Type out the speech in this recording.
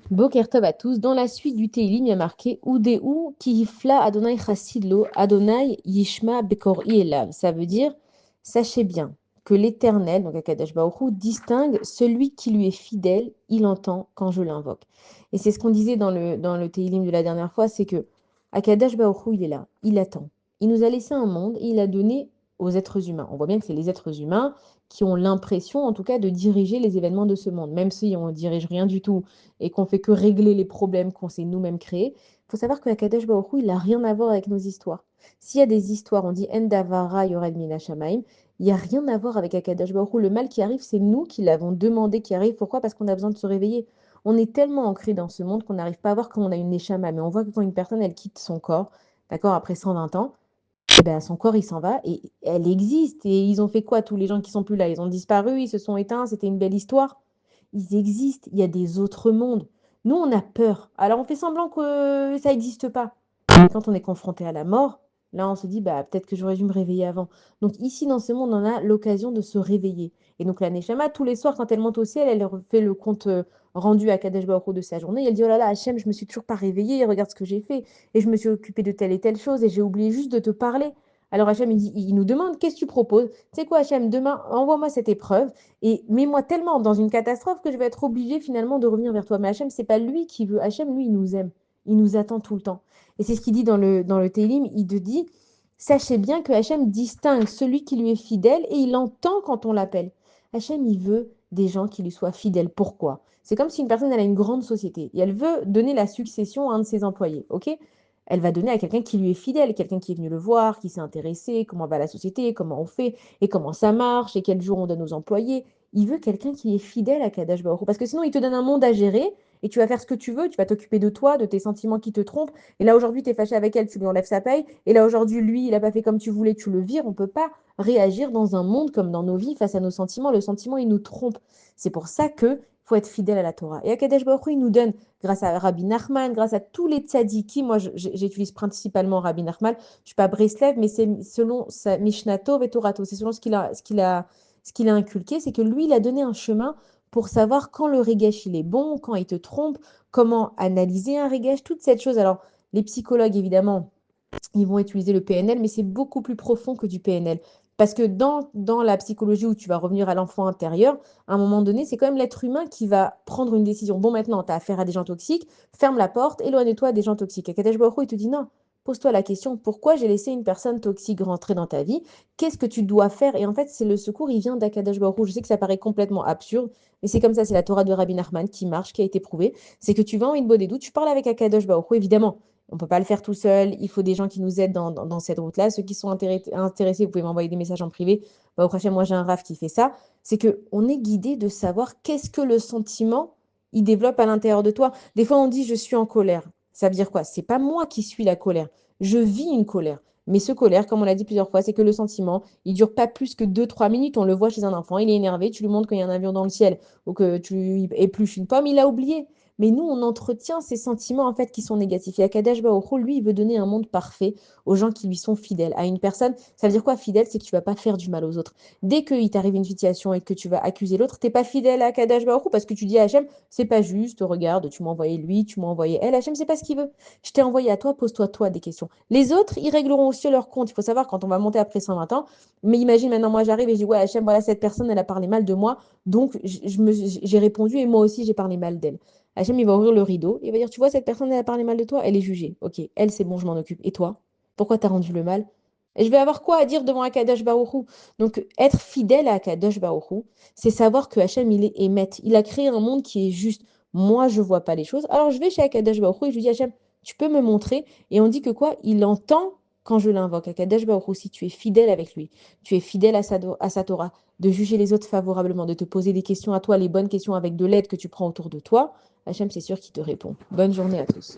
Boker Tov à tous. Dans la suite du Teilim, il y a marqué Oudeu ki hifla Adonai chassidlo, Adonai yishma bekor elav. Ça veut dire, sachez bien que l'Éternel, donc Akadosh Baruch Hu, distingue celui qui lui est fidèle, il entend quand je l'invoque. Et c'est ce qu'on disait dans le Teilim de la dernière fois, c'est que Akadosh Baruch Hu, il est là, il attend. Il nous a laissé un monde et il a donné aux êtres humains. On voit bien que c'est les êtres humains qui ont l'impression, en tout cas, de diriger les événements de ce monde, même si on ne dirige rien du tout et qu'on fait que régler les problèmes qu'on s'est nous-mêmes créés. Il faut savoir que Akadosh Baruch Hu, il n'a rien à voir avec nos histoires. S'il y a des histoires, on dit Endavara Yored Mina Shamaim, il n'y a rien à voir avec Akadosh Baruch Hu. Le mal qui arrive, c'est nous qui l'avons demandé qui arrive. Pourquoi? Parce qu'on a besoin de se réveiller. On est tellement ancré dans ce monde qu'on n'arrive pas à voir quand on a une Neshama. Mais on voit que quand une personne, elle quitte son corps, d'accord, après 120 ans, eh ben, son corps, il s'en va et elle existe. Et ils ont fait quoi, tous les gens qui sont plus là? Ils ont disparu, ils se sont éteints, c'était une belle histoire. Ils existent, il y a des autres mondes. Nous, on a peur. Alors, on fait semblant que ça n'existe pas. Mais quand on est confronté à la mort, là, on se dit, bah, peut-être que j'aurais dû me réveiller avant. Donc, ici, dans ce monde, on a l'occasion de se réveiller. Et donc, la Neshama, tous les soirs, quand elle monte au ciel, elle fait le compte rendu à Kadesh Baruch Hu de sa journée. Et elle dit, oh là là, Hachem, je me suis toujours pas réveillée, regarde ce que j'ai fait. Et je me suis occupée de telle et telle chose, et j'ai oublié juste de te parler. Alors, Hachem, il nous demande, qu'est-ce que tu proposes? Tu sais quoi, Hachem, demain, envoie-moi cette épreuve. Et mets-moi tellement dans une catastrophe que je vais être obligée finalement de revenir vers toi. Mais Hachem, c'est pas lui qui veut. Hachem, lui, il nous aime. Il nous attend tout le temps. Et c'est ce qu'il dit dans le Télim. Il te dit, sachez bien que Hachem distingue celui qui lui est fidèle et il entend quand on l'appelle. Hachem, il veut des gens qui lui soient fidèles. Pourquoi? C'est comme si une personne, elle a une grande société et elle veut donner la succession à un de ses employés. OK? Elle va donner à quelqu'un qui lui est fidèle, quelqu'un qui est venu le voir, qui s'est intéressé, comment va la société, comment on fait, et comment ça marche, et quel jour on donne aux employés. Il veut quelqu'un qui est fidèle à Kadash Baruch Hu, parce que sinon, il te donne un monde à gérer, et tu vas faire ce que tu veux, tu vas t'occuper de toi, de tes sentiments qui te trompent, et là, aujourd'hui, tu es fâché avec elle, tu lui enlèves sa paye, et là, aujourd'hui, lui, il n'a pas fait comme tu voulais, tu le vires. On ne peut pas réagir dans un monde comme dans nos vies face à nos sentiments. Le sentiment, il nous trompe. C'est pour ça que faut être fidèle à la Torah. Et à Kadesh Baruch Hu, il nous donne, grâce à Rabbi Nachman, grâce à tous les tzadikis, moi j'utilise principalement Rabbi Nachman, je ne suis pas Breslev, mais c'est selon sa Mishnah Tov et Torato, c'est selon ce qu'il a inculqué, c'est que lui, il a donné un chemin pour savoir quand le régesh il est bon, quand il te trompe, comment analyser un régesh, toute cette chose. Alors, les psychologues, évidemment, ils vont utiliser le PNL, mais c'est beaucoup plus profond que du PNL. Parce que dans la psychologie où tu vas revenir à l'enfant intérieur, à un moment donné, c'est quand même l'être humain qui va prendre une décision. Bon, maintenant, tu as affaire à des gens toxiques, ferme la porte, éloigne-toi des gens toxiques. Et Kadesh Baruch Hu, il te dit non. Pose-toi la question, pourquoi j'ai laissé une personne toxique rentrer dans ta vie? Qu'est-ce que tu dois faire? Et en fait, c'est le secours, il vient d'Akadosh Baruch Hu. Je sais que ça paraît complètement absurde, mais c'est comme ça, c'est la Torah de Rabbi Nachman qui marche, qui a été prouvée. C'est que tu vas en une bonne doute, tu parles avec Akadosh Baruch Hu, évidemment. On ne peut pas le faire tout seul. Il faut des gens qui nous aident dans cette route-là. Ceux qui sont intéressés, vous pouvez m'envoyer des messages en privé. Au prochain, moi, j'ai un RAF qui fait ça. C'est qu'on est guidé de savoir qu'est-ce que le sentiment, il développe à l'intérieur de toi. Des fois, on dit je suis en colère. Ça veut dire quoi? C'est pas moi qui suis la colère. Je vis une colère. Mais ce colère, comme on l'a dit plusieurs fois, c'est que le sentiment, il dure pas plus que 2, 3 minutes. On le voit chez un enfant, il est énervé, tu lui montres qu'il y a un avion dans le ciel ou que tu lui épluches une pomme, il a oublié. Mais nous, on entretient ces sentiments en fait qui sont négatifs. Et Akadosh Baruch Hu, lui, il veut donner un monde parfait aux gens qui lui sont fidèles. À une personne, ça veut dire quoi fidèle? C'est que tu vas pas faire du mal aux autres. Dès qu'il t'arrive une situation et que tu vas accuser l'autre, t'es pas fidèle à Akadosh Baruch Hu parce que tu dis à Hachem, c'est pas juste, regarde, tu m'as envoyé lui, tu m'as envoyé elle. Hachem, c'est pas ce qu'il veut. Je t'ai envoyé à toi, pose-toi toi des questions. Les autres, ils régleront aussi leur compte. Il faut savoir quand on va monter après 120 ans. Mais imagine maintenant, moi j'arrive et je dis, ouais, Hachem, voilà, cette personne, elle a parlé mal de moi. Donc j'ai répondu et moi aussi j'ai parlé mal d'elle. Hachem, il va ouvrir le rideau, il va dire, tu vois, cette personne, elle a parlé mal de toi, elle est jugée. Ok, elle, c'est bon, je m'en occupe. Et toi? Pourquoi t'as rendu le mal? Et je vais avoir quoi à dire devant Akadosh Baruch Hu? Donc, être fidèle à Akadosh Baruch Hu, c'est savoir que Hachem, il est émet. Il a créé un monde qui est juste. Moi, je vois pas les choses. Alors, je vais chez Akadosh Baruch Hu et je lui dis, Hachem, tu peux me montrer? Et on dit que quoi? Il entend quand je l'invoque. Akadosh Baruch Hu, si tu es fidèle avec lui, tu es fidèle à sa Torah, de juger les autres favorablement, de te poser des questions à toi, les bonnes questions avec de l'aide que tu prends autour de toi, Hachem, c'est sûr qu'il te répond. Bonne journée à tous.